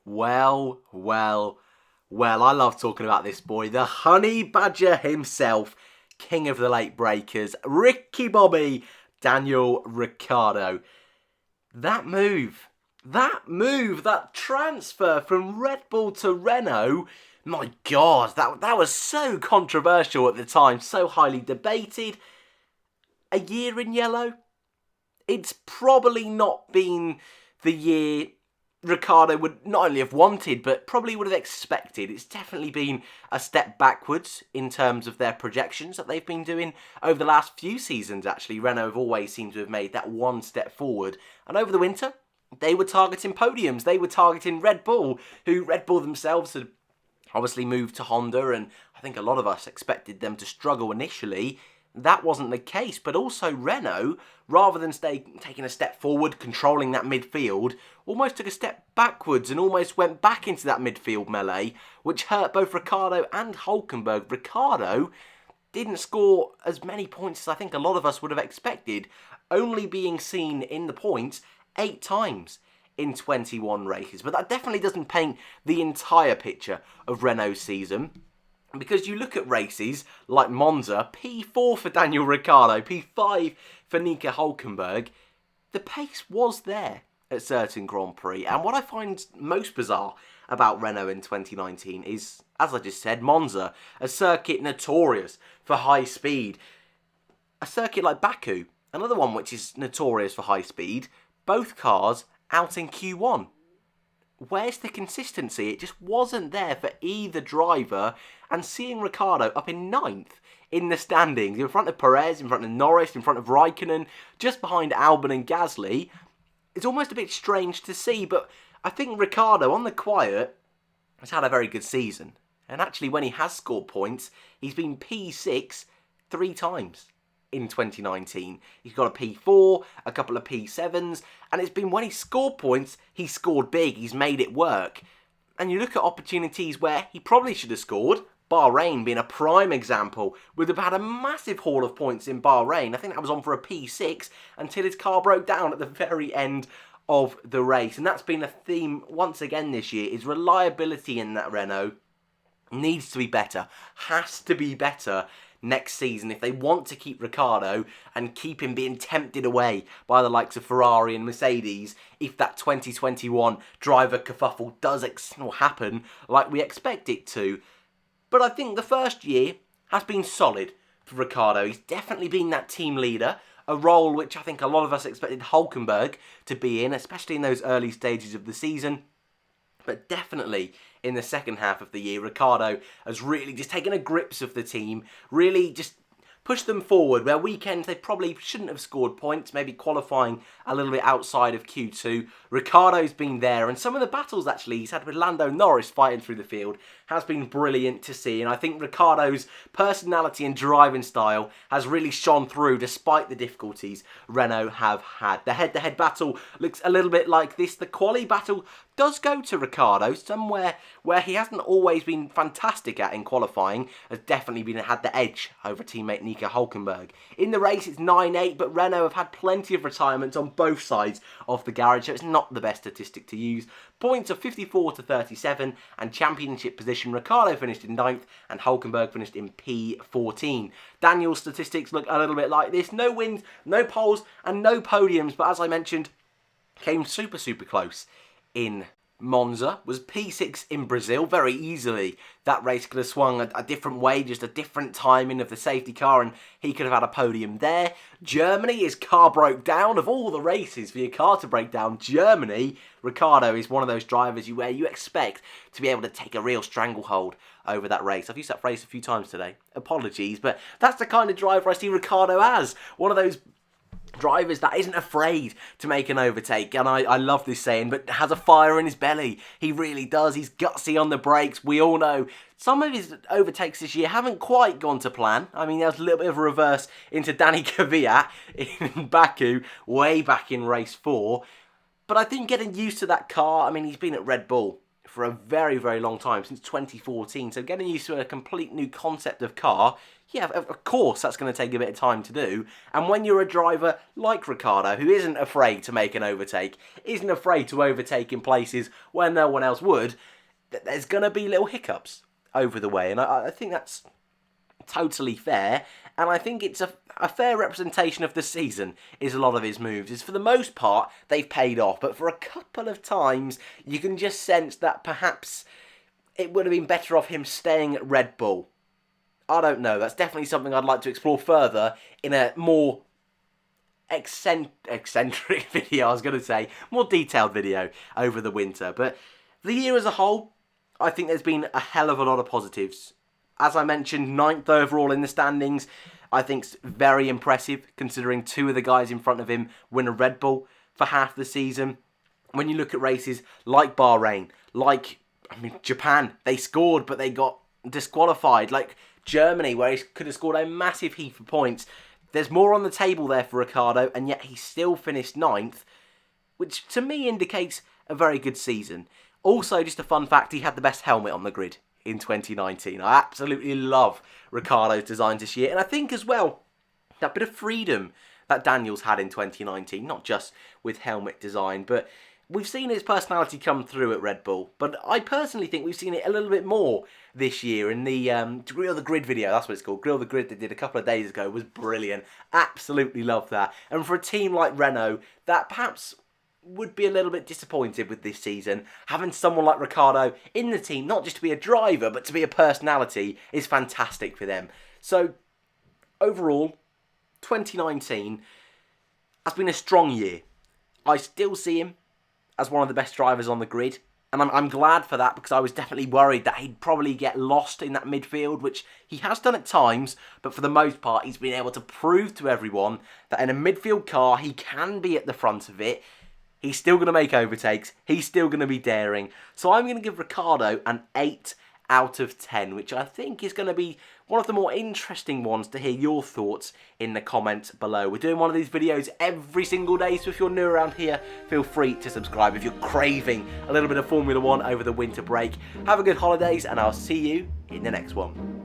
Well, well, well, I love talking about this boy. The honey badger himself, king of the late breakers, Ricky Bobby, Daniel Ricciardo. That transfer from Red Bull to Renault, my God, that was so controversial at the time, so highly debated. A year in yellow? It's probably not been the year Ricciardo would not only have wanted, but probably would have expected. It's definitely been a step backwards in terms of their projections that they've been doing over the last few seasons, actually. Renault have always seemed to have made that one step forward. And over the winter, they were targeting podiums. They were targeting Red Bull, who Red Bull themselves had obviously moved to Honda, and I think a lot of us expected them to struggle initially. That wasn't the case, but also Renault, rather than taking a step forward, controlling that midfield, almost took a step backwards and almost went back into that midfield melee, which hurt both Ricciardo and Hülkenberg. Ricciardo didn't score as many points as I think a lot of us would have expected, only being seen in the points 8 times in 21 races. But that definitely doesn't paint the entire picture of Renault's season. Because you look at races like Monza, P4 for Daniel Ricciardo, P5 for Nico Hülkenberg, the pace was there at certain Grand Prix. And what I find most bizarre about Renault in 2019 is, as I just said, Monza, a circuit notorious for high speed. A circuit like Baku, another one which is notorious for high speed, both cars out in Q1. Where's the consistency? It just wasn't there for either driver. And seeing Ricciardo up in 9th in the standings, in front of Perez, in front of Norris, in front of Raikkonen, just behind Albon and Gasly, it's almost a bit strange to see. But I think Ricciardo, on the quiet, has had a very good season. And actually, when he has scored points, he's been P6 3 times in 2019. He's got a P4, a couple of P7s, and it's been when he scored points, he scored big, he's made it work. And you look at opportunities where he probably should have scored, Bahrain being a prime example, with about a massive haul of points in Bahrain. I think that was on for a P6 until his car broke down at the very end of the race. And that's been a theme once again this year, is reliability in that Renault needs to be better, has to be better next season if they want to keep Ricciardo and keep him being tempted away by the likes of Ferrari and Mercedes if that 2021 driver kerfuffle does happen like we expect it to. But I think the first year has been solid for Ricciardo. He's definitely been that team leader, a role which I think a lot of us expected Hülkenberg to be in, especially in those early stages of the season. But definitely in the second half of the year, Ricciardo has really just taken a grips of the team, really just pushed them forward, where weekends they probably shouldn't have scored points, maybe qualifying a little bit outside of Q2. Ricciardo's been there, and some of the battles actually he's had with Lando Norris fighting through the field has been brilliant to see, and I think Ricciardo's personality and driving style has really shone through despite the difficulties Renault have had. The head-to-head battle looks a little bit like this. The quali battle does go to Ricciardo, somewhere where he hasn't always been fantastic at in qualifying, has definitely had the edge over teammate Nico Hülkenberg. In the race it's 9-8, but Renault have had plenty of retirements on both sides of the garage, so it's not the best statistic to use. Points of 54 to 37, and championship position, Ricciardo finished in 9th and Hülkenberg finished in P14. Daniel's statistics look a little bit like this. No wins, no poles, and no podiums, but as I mentioned, came super close in Monza, was P6 in Brazil very easily. That race could have swung a different way, just a different timing of the safety car, and he could have had a podium there. Germany, his car broke down. Of all the races for your car to break down, Germany, Ricciardo is one of those drivers where you expect to be able to take a real stranglehold over that race. I've used that phrase a few times today. Apologies, but that's the kind of driver I see Ricciardo as. One of those drivers that isn't afraid to make an overtake, and I love this saying, but has a fire in his belly. He really does. He's gutsy on the brakes. We all know some of his overtakes this year haven't quite gone to plan. I mean, there was a little bit of a reverse into Danny Kvyat in Baku, way back in race 4. But I think getting used to that car, I mean, he's been at Red Bull for a very long time, since 2014, so getting used to a complete new concept of car, Yeah, of course that's going to take a bit of time to do. And when you're a driver like Ricciardo, who isn't afraid to make an overtake, isn't afraid to overtake in places where no one else would, there's going to be little hiccups over the way. And I think that's totally fair. And I think it's a fair representation of the season is a lot of his moves. Is for the most part, they've paid off. But for a couple of times, you can just sense that perhaps it would have been better off him staying at Red Bull. I don't know. That's definitely something I'd like to explore further in a more eccentric video, I was going to say. More detailed video over the winter. But the year as a whole, I think there's been a hell of a lot of positives. As I mentioned, 9th overall in the standings. I think it's very impressive considering 2 of the guys in front of him win a Red Bull for half the season. When you look at races like Bahrain, like Japan, they scored but they got disqualified. Like Germany, where he could have scored a massive heap of points. There's more on the table there for Ricciardo, and yet he still finished 9th, which to me indicates a very good season. Also, just a fun fact, he had the best helmet on the grid in 2019. I absolutely love Ricciardo's designs this year, and I think as well, that bit of freedom that Daniel's had in 2019, not just with helmet design, but we've seen his personality come through at Red Bull, but I personally think we've seen it a little bit more this year in the Grill the Grid video. That's what it's called. Grill the Grid they did a couple of days ago was brilliant. Absolutely loved that. And for a team like Renault, that perhaps would be a little bit disappointed with this season. Having someone like Ricciardo in the team, not just to be a driver, but to be a personality, is fantastic for them. So, overall, 2019 has been a strong year. I still see him as one of the best drivers on the grid. And I'm glad for that, because I was definitely worried that he'd probably get lost in that midfield, which he has done at times, but for the most part, he's been able to prove to everyone that in a midfield car, he can be at the front of it. He's still going to make overtakes. He's still going to be daring. So I'm going to give Ricciardo an 8 out of 10, which I think is going to be one of the more interesting ones to hear your thoughts in the comments below. We're doing one of these videos every single day, so if you're new around here, feel free to subscribe if you're craving a little bit of Formula 1 over the winter break. Have a good holidays, and I'll see you in the next one.